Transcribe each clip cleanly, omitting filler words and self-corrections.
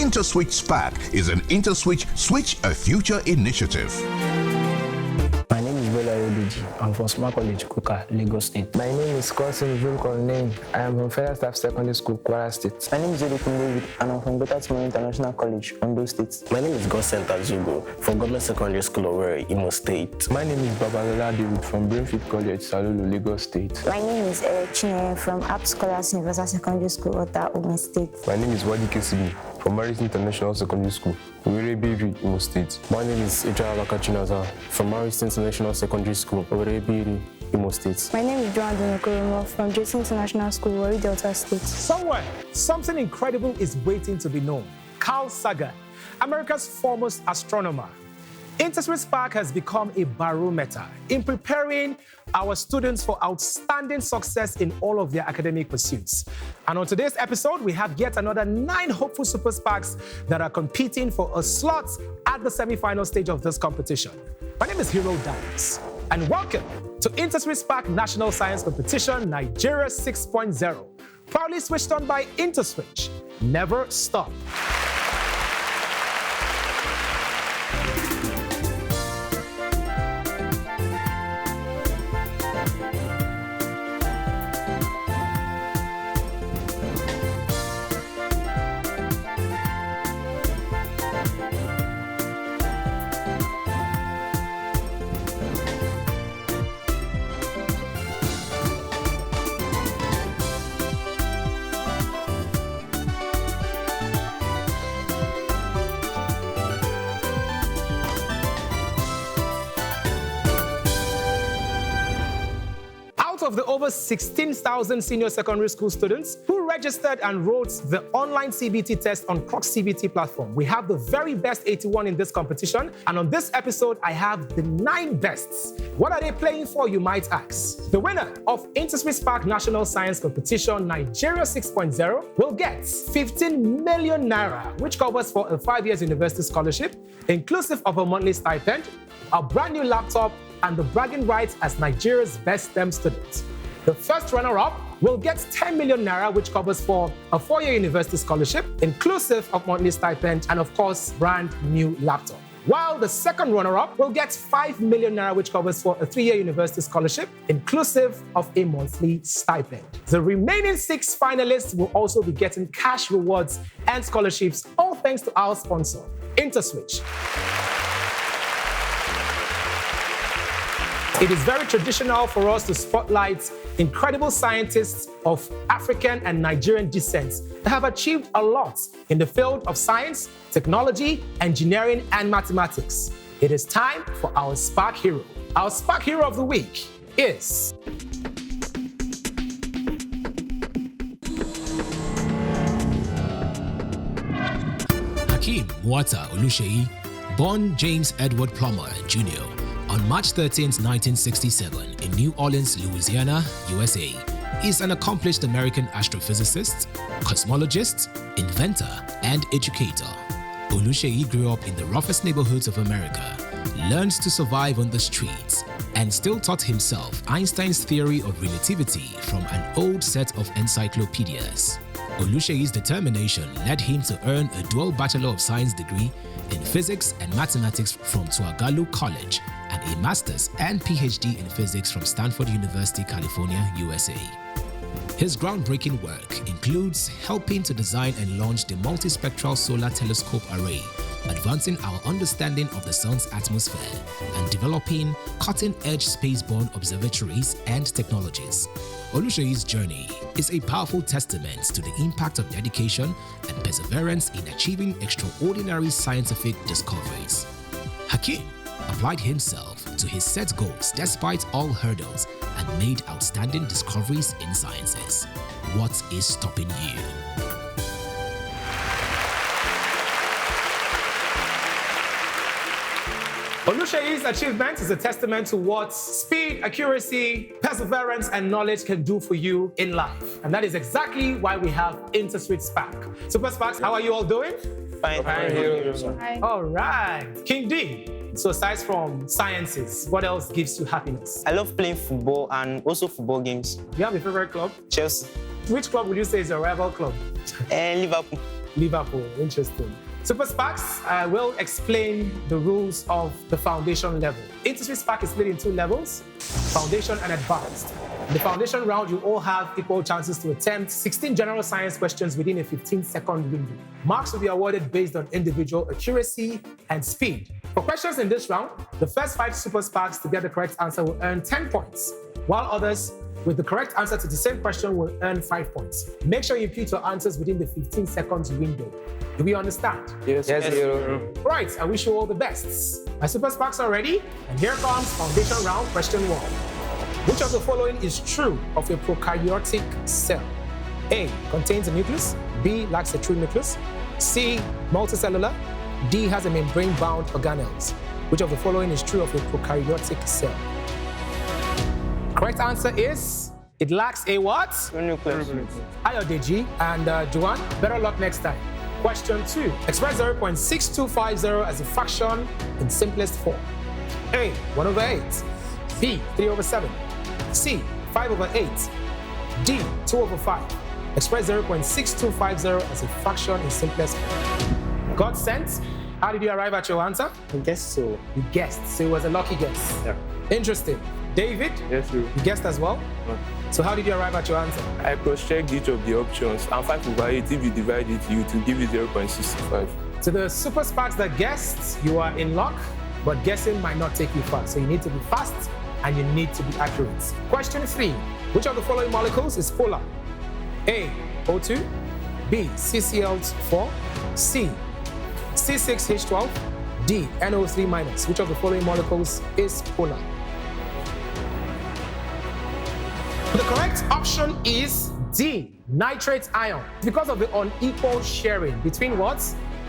InterswitchSPAK is an IntersWitch Switch a Future initiative. My name is Bella Yodeji. I'm from Smart College, Kuka, Lagos State. My name is Cousin Vilcornane. I am from Federal Staff Secondary School, Kwara State. My name is Edokun David, and I'm from Better Tomorrow International College, Ondo State. My name is Godsent Azugo from Government Secondary School, Owerri, Imo State. My name is Babalola David from Brainfield College, Salulu, Lagos State. My name is Chinere from App Scholars Universal Secondary School, Ota, Ogun State. My name is Wadi Kesibi from Maris International Secondary School, Owerri, Imo State. My name is Ijara Bakachinaza from Maris International Secondary School, Owerri, Imo State. My name is Joan Donokoromo from JC International School, Warri Delta State. Somewhere, something incredible is waiting to be known. Carl Sagan, America's foremost astronomer. InterswitchSPAK has become a barometer in preparing our students for outstanding success in all of their academic pursuits. And on today's episode, we have yet another 9 hopeful Super SPAKs that are competing for a slot at the semi-final stage of this competition. My name is Hero Dance, and welcome to InterswitchSPAK National Science Competition Nigeria 6.0, proudly switched on by IntersWitch. Never stop. Of the over 16,000 senior secondary school students who registered and wrote the online CBT test on Crocs CBT platform, we have the very best 81 in this competition. And on this episode, I have the 9 bests. What are they playing for, you might ask? The winner of InterswitchSPAK National Science Competition Nigeria 6.0 will get 15 million naira, which covers for a 5-year university scholarship, inclusive of a monthly stipend, a brand new laptop, and the bragging rights as Nigeria's best STEM student. The first runner-up will get 10 million naira, which covers for a 4-year university scholarship, inclusive of monthly stipend, and of course, brand new laptop. While the second runner-up will get 5 million naira, which covers for a 3-year university scholarship, inclusive of a monthly stipend. The remaining 6 finalists will also be getting cash rewards and scholarships, all thanks to our sponsor, IntersWitch. It is very traditional for us to spotlight incredible scientists of African and Nigerian descent that have achieved a lot in the field of science, technology, engineering, and mathematics. It is time for our SPAK hero. Our SPAK hero of the week is Hakeem Mwata Oluseyi, born James Edward Plummer Jr. on March 13, 1967 in New Orleans, Louisiana, USA, is an accomplished American astrophysicist, cosmologist, inventor, and educator. Oluseyi grew up in the roughest neighborhoods of America, learned to survive on the streets, and still taught himself Einstein's theory of relativity from an old set of encyclopedias. Oluseyi's determination led him to earn a dual Bachelor of Science degree in Physics and Mathematics from Tuagalu College and a Master's and PhD in Physics from Stanford University, California, USA. His groundbreaking work includes helping to design and launch the Multispectral Solar Telescope Array, advancing our understanding of the Sun's atmosphere, and developing cutting-edge spaceborne observatories and technologies. Oluseyi's journey is a powerful testament to the impact of dedication and perseverance in achieving extraordinary scientific discoveries. Hakeem applied himself to his set goals despite all hurdles and made outstanding discoveries in sciences. What is stopping you? Oluseyi's achievement is a testament to what speed, accuracy, perseverance, and knowledge can do for you in life. And that is exactly why we have InterswitchSPAK. Super SPAKs, how are you all doing? Fine. Hi. All right. King D, so aside from sciences, what else gives you happiness? I love playing football and also football games. Do you have a favorite club? Chelsea. Which club would you say is your rival club? Liverpool. Liverpool. Interesting. Super SPAKs, I will explain the rules of the foundation level. InterswitchSPAK is split in 2 levels, foundation and advanced. In the foundation round, you all have equal chances to attempt 16 general science questions within a 15-second window. Marks will be awarded based on individual accuracy and speed. For questions in this round, the first 5 Super SPAKs to get the correct answer will earn 10 points, while others with the correct answer to the same question will earn 5 points. Make sure you impute your answers within the 15 seconds window. Do we understand? Yes, sir. Right, I wish you all the best. My Super SPAKs are ready, and here comes foundation round question 1. Which of the following is true of a prokaryotic cell? A, contains a nucleus. B, lacks a true nucleus. C, multicellular. D, has a membrane-bound organelles. Which of the following is true of a prokaryotic cell? Correct answer is, it lacks a what? Nucleus. Ayodeji and Joanne, better luck next time. Question 2. Express 0.6250 as a fraction in simplest form. A, 1 over 8. B, 3 over 7. C, 5 over 8. D, 2 over 5. Express 0.6250 as a fraction in simplest form. Got sense? How did you arrive at your answer? I guess so. You guessed, so it was a lucky guess. Yeah. Interesting. David? Yes, sir. You guessed as well? So how did you arrive at your answer? I cross-checked each of the options, and 5 over 8, if you divide it, you to give you 0.65. To the Super SPAKs that guessed, you are in luck, but guessing might not take you far. So you need to be fast and you need to be accurate. Question 3. Which of the following molecules is polar? A, O2. B, CCl4. C, C6H12. D, NO3-. Which of the following molecules is polar? The correct option is D, nitrate ion. Because of the unequal sharing between what?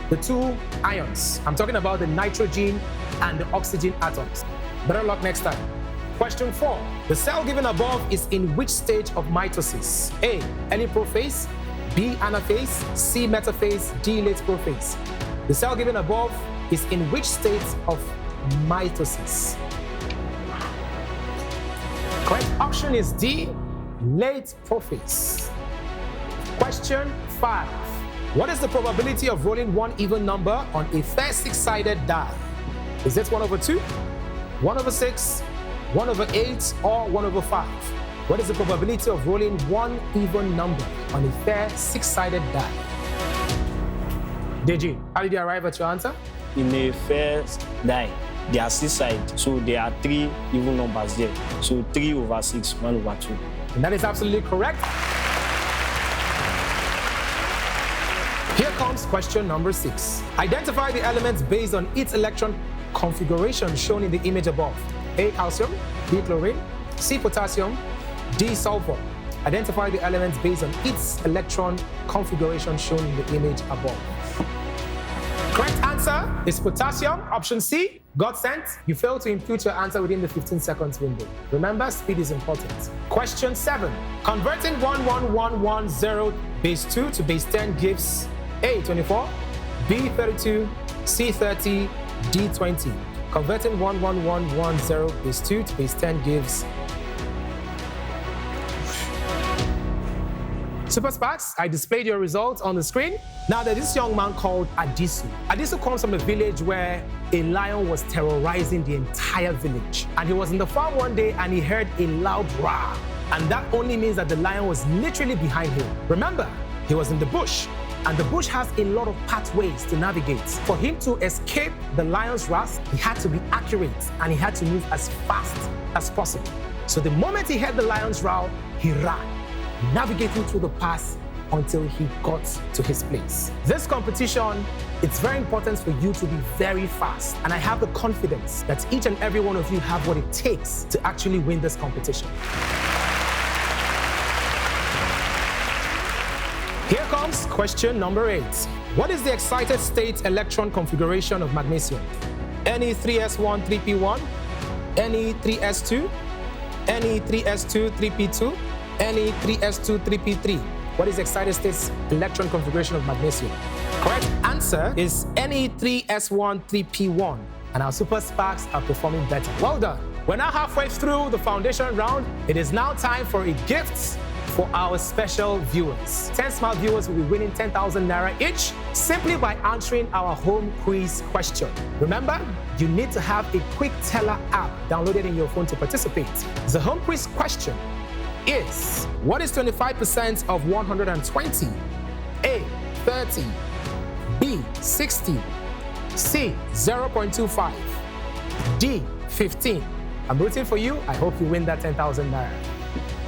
The 2 ions. I'm talking about the nitrogen and the oxygen atoms. Better luck next time. Question 4. The cell given above is in which stage of mitosis? A, early prophase. B, anaphase. C, metaphase. D, late prophase. The cell given above is in which state of mitosis? Correct option is D, late prophase. Question 5. What is the probability of rolling one even number on a fair 6-sided die? Is it 1 over 2, 1 over 6, 1 over 8, or 1 over 5? What is the probability of rolling one even number on a fair 6-sided die? Deji, how did you arrive at your answer? In a fair die, there are 6 sides, so there are 3 even numbers there. So 3 over 6, 1 over 2. And that is absolutely correct. Here comes question number 6. Identify the elements based on its electron configuration shown in the image above. A, calcium. B, chlorine. C, potassium. D, sulfur. Identify the elements based on its electron configuration shown in the image above. Correct answer is potassium, option C. Got sent? You failed to impute your answer within the 15 seconds window. Remember, speed is important. Question 7. Converting 11110 base 2 to base 10 gives A, 24, B, 32, C, 30, D, 20. Converting 11110 base 2 to base 10 gives... Super SPAKs, I displayed your results on the screen. Now there's this young man called Adisu. Adisu comes from a village where a lion was terrorizing the entire village. And he was in the farm one day and he heard a loud roar. And that only means that the lion was literally behind him. Remember, he was in the bush. And the bush has a lot of pathways to navigate. For him to escape the lion's wrath, he had to be accurate and he had to move as fast as possible. So the moment he heard the lion's roar, he ran, navigating through the path until he got to his place. This competition, it's very important for you to be very fast. And I have the confidence that each and every one of you have what it takes to actually win this competition. Here comes question number 8. What is the excited state electron configuration of magnesium? Ne3s1 3p1, Ne3s2, Ne3s2 3p2, Ne3s2 3p3. What is the excited state electron configuration of magnesium? Correct answer is Ne3s1 3p1. And our Super SPAKs are performing better. Well done. We're now halfway through the foundation round. It is now time for a gift for our special viewers. 10 smart viewers will be winning 10,000 naira each simply by answering our home quiz question. Remember, you need to have a Quick Teller app downloaded in your phone to participate. The home quiz question is, what is 25% of 120? A, 30, B, 60, C, 0.25, D, 15. I'm rooting for you. I hope you win that 10,000 naira.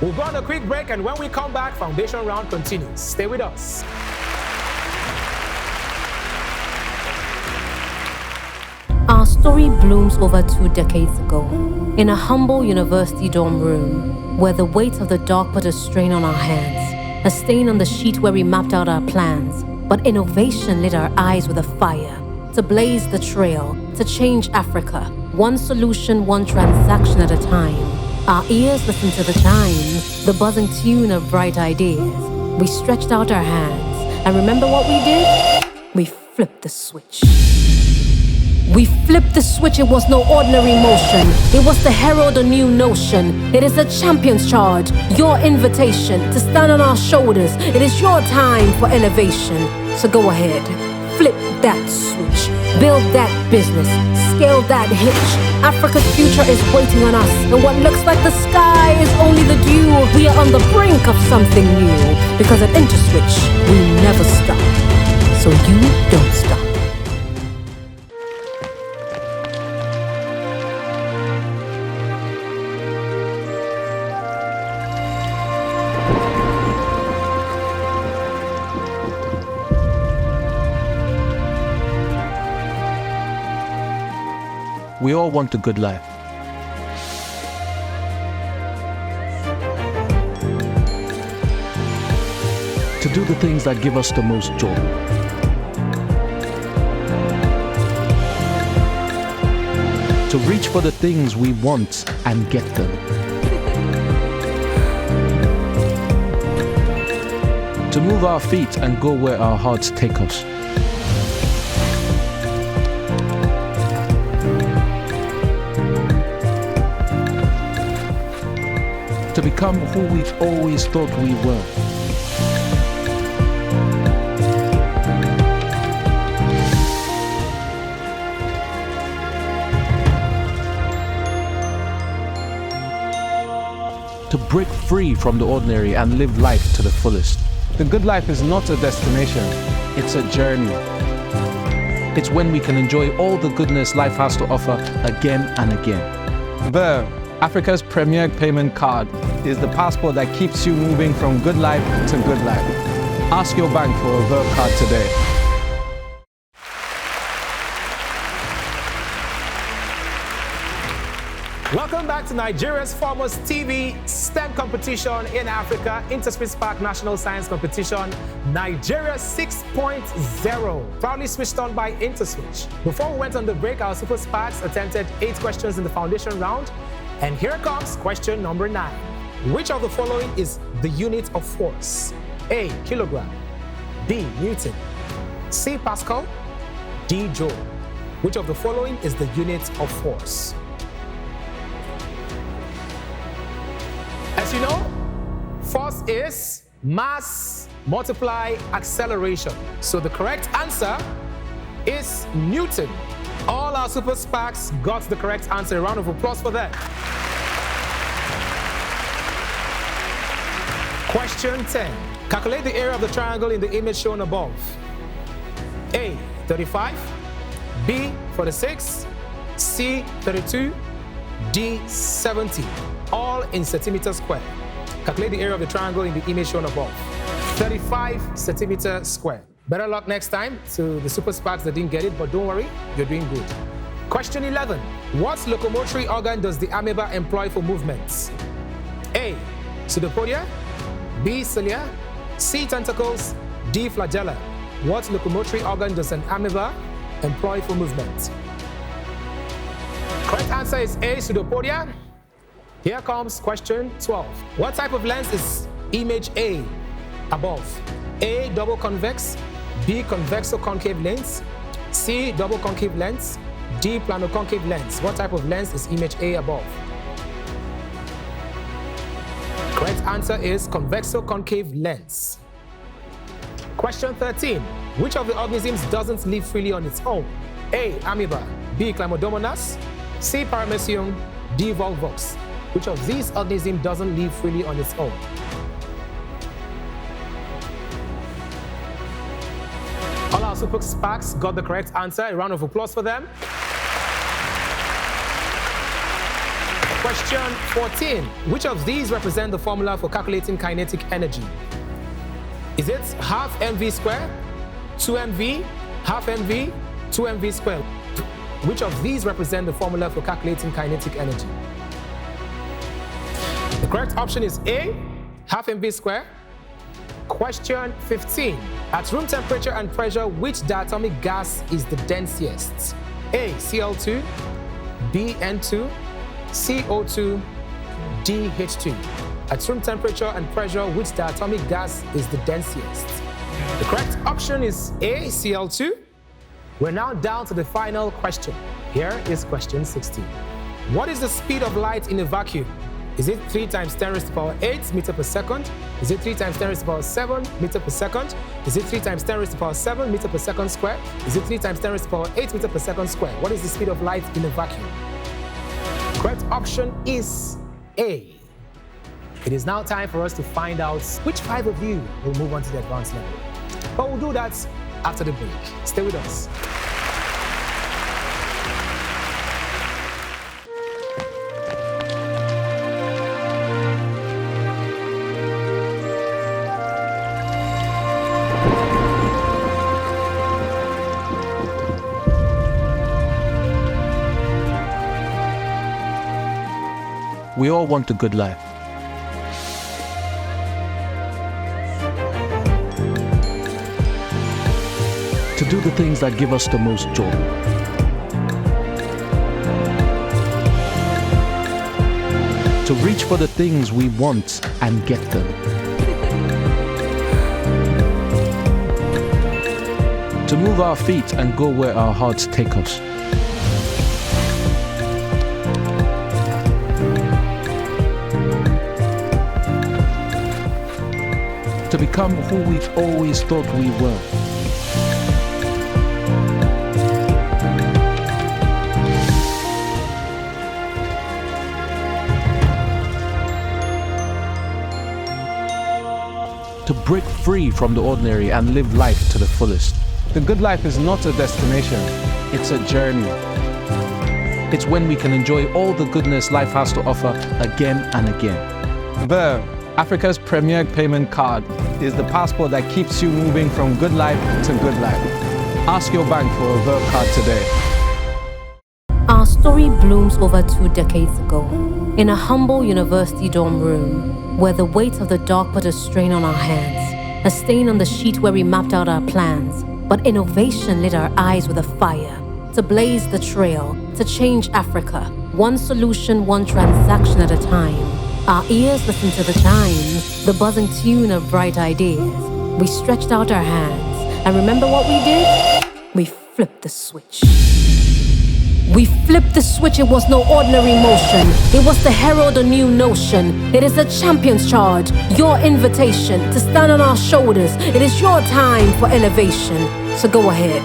We'll go on a quick break, and when we come back, foundation round continues. Stay with us. Our story blooms over 2 decades ago, in a humble university dorm room, where the weight of the dark put a strain on our hands, a stain on the sheet where we mapped out our plans. But innovation lit our eyes with a fire, to blaze the trail, to change Africa, one solution, one transaction at a time. Our ears listened to the chime, the buzzing tune of bright ideas. We stretched out our hands, and remember what we did? We flipped the switch. We flipped the switch. It was no ordinary motion. It was to herald a new notion. It is a champion's charge, your invitation to stand on our shoulders. It is your time for elevation. So go ahead, flip that switch, build that business, scale that hitch. Africa's future is waiting on us, and what looks like the sky is only the dew. We are on the brink of something new, because at IntersWitch, we never stop. So you don't stop. We all want a good life. To do the things that give us the most joy. To reach for the things we want and get them. To move our feet and go where our hearts take us. To become who we've always thought we were. To break free from the ordinary and live life to the fullest. The good life is not a destination, it's a journey. It's when we can enjoy all the goodness life has to offer again and again. Verve, Africa's premier payment card, is the passport that keeps you moving from good life to good life. Ask your bank for a Verve card today. Welcome back to Nigeria's foremost TV STEM competition in Africa, InterswitchSPAK National Science Competition, Nigeria 6.0, proudly switched on by IntersWitch. Before we went on the break, our Super SPAKs attempted 8 questions in the foundation round. And here comes question number 9. Which of the following is the unit of force? A, kilogram, B, Newton, C, Pascal, D, Joule. Which of the following is the unit of force? As you know, force is mass multiply acceleration. So the correct answer is Newton. All our Super SPAKs got the correct answer. A round of applause for that. Question 10. Calculate the area of the triangle in the image shown above. A, 35, B, 46, C, 32, D, 70. All in centimeters squared. Calculate the area of the triangle in the image shown above. 35 centimeters squared. Better luck next time to the Super SPAKs that didn't get it, but don't worry, you're doing good. Question 11. What locomotory organ does the amoeba employ for movements? A, pseudopodia, B, cilia, C, tentacles, D, flagella. What locomotory organ does an amoeba employ for movement? Correct answer is A, pseudopodia. Here comes question 12. What type of lens is image A above? A, double convex, B, convexo-concave lens, C, double concave lens, D, plano-concave lens. What type of lens is image A above? Correct answer is convexo-concave lens. Question 13. Which of the organisms doesn't live freely on its own? A. Amoeba. B. Chlamydomonas. C. Paramecium. D. Volvox. Which of these organisms doesn't live freely on its own? All our Super SPAKs got the correct answer. A round of applause for them. Question 14. Which of these represent the formula for calculating kinetic energy? Is it half mv squared, 2mv, half mv, 2mv squared? Which of these represent the formula for calculating kinetic energy? The correct option is A, half mv squared. Question 15. At room temperature and pressure, which diatomic gas is the densiest? A, Cl2, B, N2, CO2, D, H2. At room temperature and pressure, which diatomic gas is the densiest? The correct option is A, Cl2. We're now down to the final question. Here is question 16. What is the speed of light in a vacuum? Is it 3 times 10 raised to the power 8 meter per second? Is it 3 times 10 raised to the power 7 meter per second? Is it 3 times 10 raised to the power 7 meter per second square? Is it 3 times 10 raised to the power 8 meter per second square? What is the speed of light in a vacuum? Correct option is A. It is now time for us to find out which 5 of you will move on to the advanced level. But we'll do that after the break. Stay with us. We all want a good life. To do the things that give us the most joy. To reach for the things we want and get them. To move our feet and go where our hearts take us. To become who we've always thought we were. To break free from the ordinary and live life to the fullest. The good life is not a destination, it's a journey. It's when we can enjoy all the goodness life has to offer again and again. Verve, Africa's premier payment card, is the passport that keeps you moving from good life to good life. Ask your bank for a Verve card today. Our story blooms over 2 decades ago, in a humble university dorm room, where the weight of the dark put a strain on our hands, a stain on the sheet where we mapped out our plans. But innovation lit our eyes with a fire, to blaze the trail, to change Africa, one solution, one transaction at a time. Our ears listened to the chimes, the buzzing tune of bright ideas. We stretched out our hands, and remember what we did? We flipped the switch. We flipped the switch, it was no ordinary motion. It was to herald a new notion. It is a champion's charge, your invitation to stand on our shoulders. It is your time for elevation. So go ahead,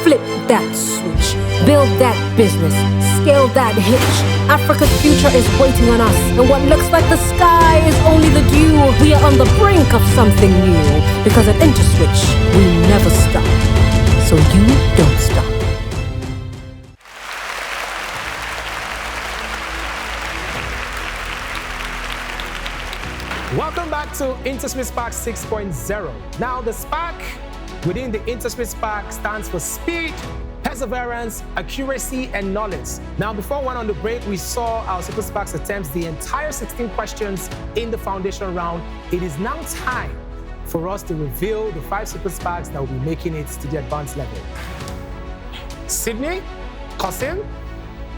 flip that switch, build that business, scale that hitch. Africa's future is waiting on us, and what looks like the sky is only the dew. We are on the brink of something new, because at Interswitch, we never stop. So you don't stop. Welcome back to InterswitchSPAK 6.0. Now, the SPAK within the InterswitchSPAK stands for speed, perseverance, accuracy, and knowledge. Now, before we went on the break, we saw our Super SPAKs attempt the entire 16 questions in the foundation round. It is now time for us to reveal the 5 Super SPAKs that will be making it to the advanced level. Sydney, Kosim,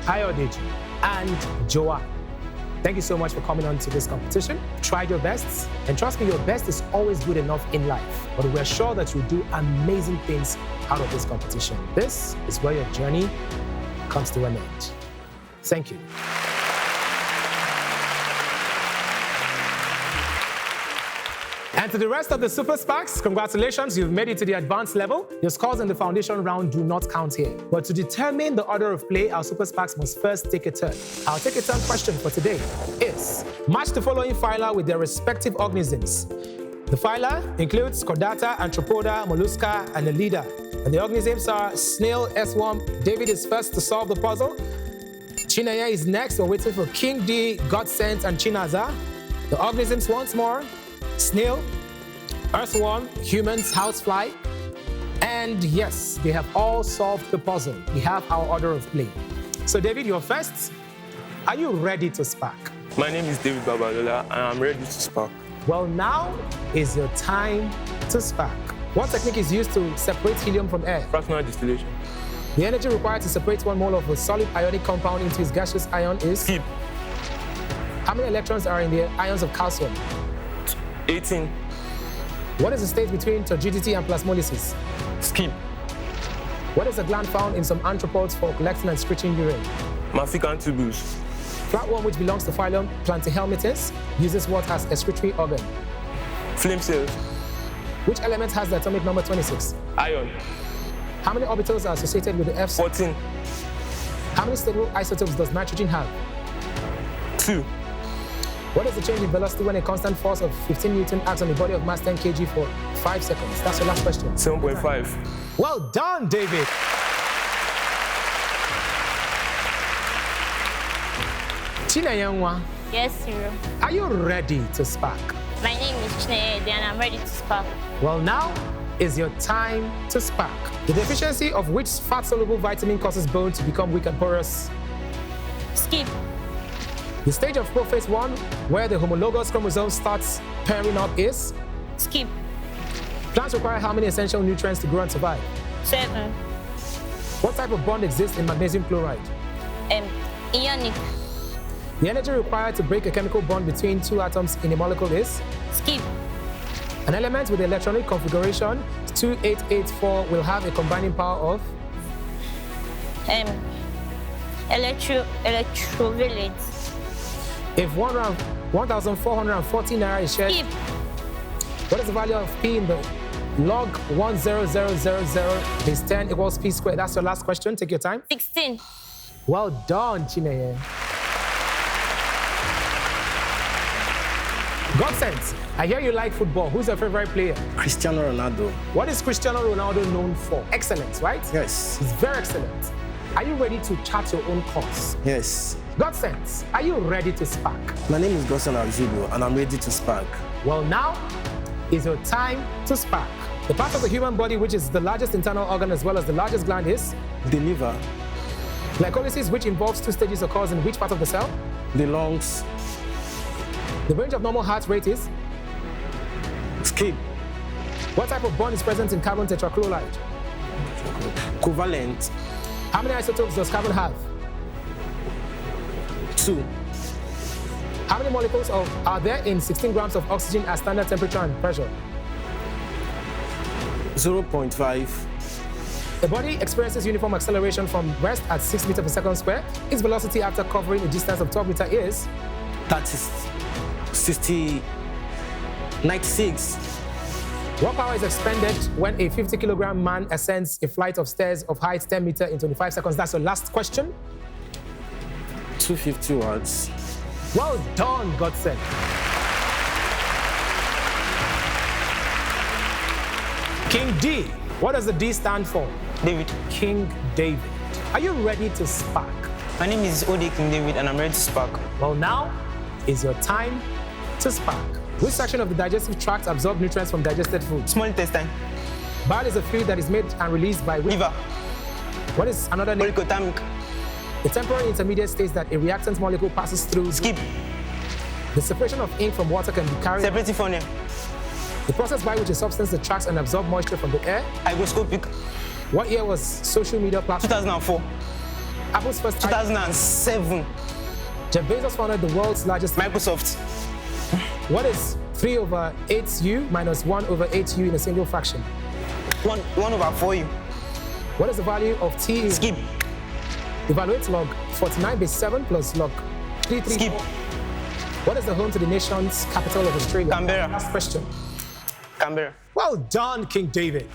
Ayodeji, and Joanne. Thank you so much for coming on to this competition. Tried your best, and trust me, your best is always good enough in life. But we're sure that you'll do amazing things out of this competition. This is where your journey comes to an end. Thank you. And to the rest of the Super SPAKs, congratulations, you've made it to the advanced level. Your scores in the foundation round do not count here. But to determine the order of play, our Super SPAKs must first take a turn. Our take a turn question for today is, match the following phyla with their respective organisms. The phyla includes Chordata, Arthropoda, Mollusca, and Elida. And the organisms are snail, earthworm. David is first to solve the puzzle. Chineye is next. We're waiting for King D, Godsent, and Chinaza. The organisms once more: snail, earthworm, humans, housefly. And yes, they have all solved the puzzle. We have our order of play. So David, you're first. Are you ready to spark? My name is David Babalola, and I'm ready to spark. Well, now is your time to spark. What technique is used to separate helium from air? Fractional distillation. The energy required to separate 1 mole of a solid ionic compound into its gaseous ion is? Skip. How many electrons are in the ions of calcium? 18. What is the state between turgidity and plasmolysis? Skip. What is a gland found in some arthropods for collecting and secreting urine? Mafican tubules. Flatworm, which belongs to phylum Platyhelminths, uses what as excretory organ? Flame cells. Which element has the atomic number 26? Iron. How many orbitals are associated with the F? 14. How many stable isotopes does nitrogen have? 2. What is the change in velocity when a constant force of 15 Newton acts on a body of mass 10 kg for 5 seconds? That's your last question. 7.5. Well done, David. Chineye, Yes, Cyril. are you ready to spark? My name is Chineye, and I'm ready to spark. Well, now is your time to spark. The deficiency of which fat-soluble vitamin causes bone to become weak and porous? Skip. The stage of prophase 1, where the homologous chromosome starts pairing up, is? Skip. Plants require how many essential nutrients to grow and survive? 7. What type of bond exists in magnesium chloride? Ionic. The energy required to break a chemical bond between 2 atoms in a molecule is? Skip. An element with the electronic configuration 2884 will have a combining power of? Electrovalent. If 1,440 naira is shared, Skip. what is the value of P in the log 100,000 base 10 equals P squared? That's your last question. Take your time. 16. Well done, Chineye. Godsent, I hear you like football. Who's your favorite player? Cristiano Ronaldo. What is Cristiano Ronaldo known for? Excellence, right? Yes. He's very excellent. Are you ready to chart your own course? Yes. Godsent, are you ready to spark? My name is Gosen Azubo, and I'm ready to spark. Well, now is your time to spark. The part of the human body which is the largest internal organ as well as the largest gland is? The liver. Glycolysis, which involves 2 stages, occurs in which part of the cell? The lungs. The range of normal heart rate is? Skip. What type of bond is present in carbon tetrachloride? Covalent. How many isotopes does carbon have? 2. How many molecules are there in 16 grams of oxygen at standard temperature and pressure? 0.5. The body experiences uniform acceleration from rest at 6 meters per second square. Its velocity after covering a distance of 12 meters is? 96. What power is expended when a 50-kilogram man ascends a flight of stairs of height 10 meters in 25 seconds? That's your last question. 250 watts. Well done, Godsent. King D. What does the D stand for? David. King David. Are you ready to spark? My name is Ode King David, and I'm ready to spark. Well, now is your time to spark. Which section of the digestive tract absorbs nutrients from digested food? Small intestine. Bile is a fluid that is made and released by which? Liver. What is another name? Polycotamic. The temporary intermediate states that a reactant molecule passes through. Skip. The separation of ink from water can be carried. Separative phoneme. The process by which a substance attracts and absorbs moisture from the air. Hygroscopic. What year was social media platform? 2004. Apple's first. 2007. Jeff Bezos founded the world's largest. Microsoft. What is 3/8u minus 1/8u in a single fraction? 1/4u. What is the value of t? Skip. Evaluate log 49 base 7 plus log 334. Skip. What is the home to the nation's capital of Australia? Canberra. Last question. Canberra. Well done, King David.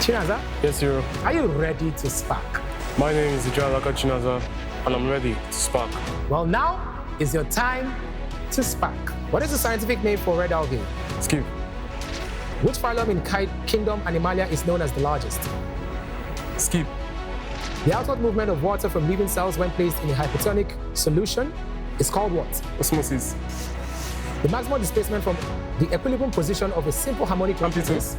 Chinaza? Yes, Hero. Are you ready to spark? My name is Ijalaka Chinaza, and I'm ready to spark. Well, now is your time to spark. What is the scientific name for red algae? Skip. Which phylum in kingdom Animalia is known as the largest? Skip. The outward movement of water from living cells when placed in a hypertonic solution is called what? Osmosis. The maximum displacement from the equilibrium position of a simple harmonic motion is?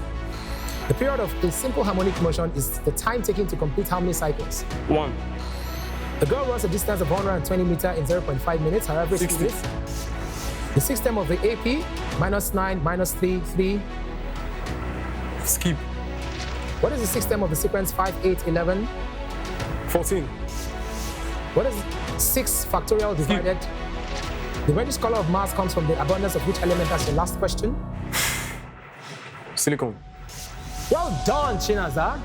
The period of a simple harmonic motion is the time taken to complete how many cycles? 1. The girl runs a distance of 120 meters in 0.5 minutes. Her average speed is? The sixth term of the AP, -9, -3, 3. Skip. What is the sixth term of the sequence 5, 8, 11? 14. What is 6 factorial divided? The reddish color of Mars comes from the abundance of which element? That's the last question. Silicon. Well done, Chinaza.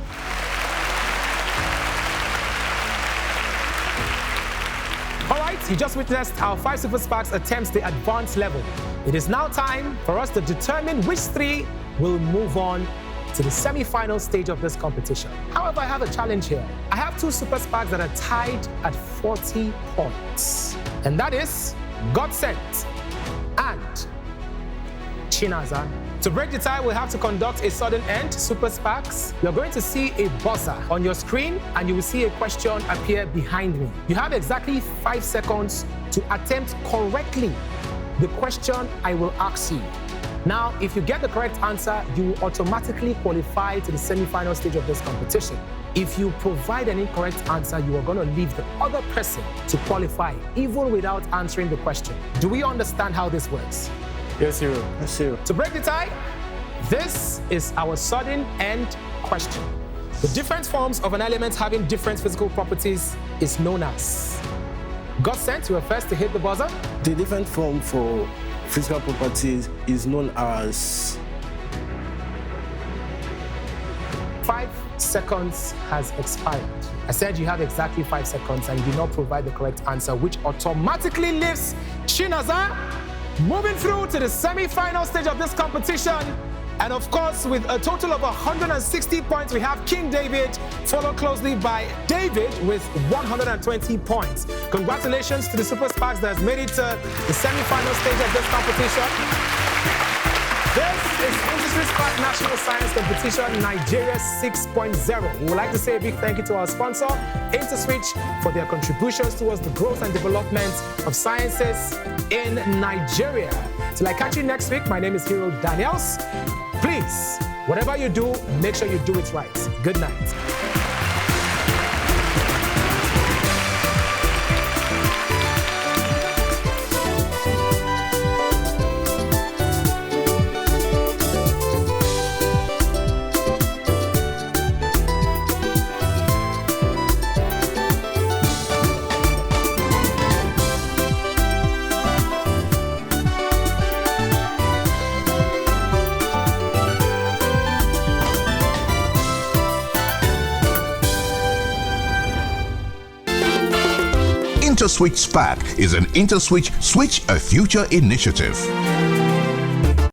All right, you just witnessed our 5 Super Sparks attempts the advanced level. It is now time for us to determine which 3 will move on to the semi-final stage of this competition. However, I have a challenge here. I have 2 Super Sparks that are tied at 40 points. And that is Godsent and Chinaza. To break the tie, we'll have to conduct a sudden end, Super Sparks. You're going to see a buzzer on your screen, and you will see a question appear behind me. You have exactly 5 seconds to attempt correctly the question I will ask you. Now, if you get the correct answer, you will automatically qualify to the semi-final stage of this competition. If you provide an incorrect answer, you are going to leave the other person to qualify, even without answering the question. Do we understand how this works? Yes, Hero. Yes, Hero. To break the tie, this is our sudden end question. The different forms of an element having different physical properties is known as? Godsent, you are first to hit the buzzer. The different form for physical properties is known as? 5 seconds has expired. I said you have exactly 5 seconds and you did not provide the correct answer, which automatically leaves Chinaza moving through to the semi-final stage of this competition. And of course, with a total of 160 points, we have King David, followed closely by David with 120 points. Congratulations to the Super Sparks that has made it to the semi-final stage of this competition. This is InterswitchSPAK National Science Competition Nigeria 6.0. We would like to say a big thank you to our sponsor, IntersWitch, for their contributions towards the growth and development of sciences in Nigeria. Till I catch you next week, my name is Hero Daniels. Please, whatever you do, make sure you do it right. Good night. InterswitchSPAK is an InterSwitch Switch a Future initiative.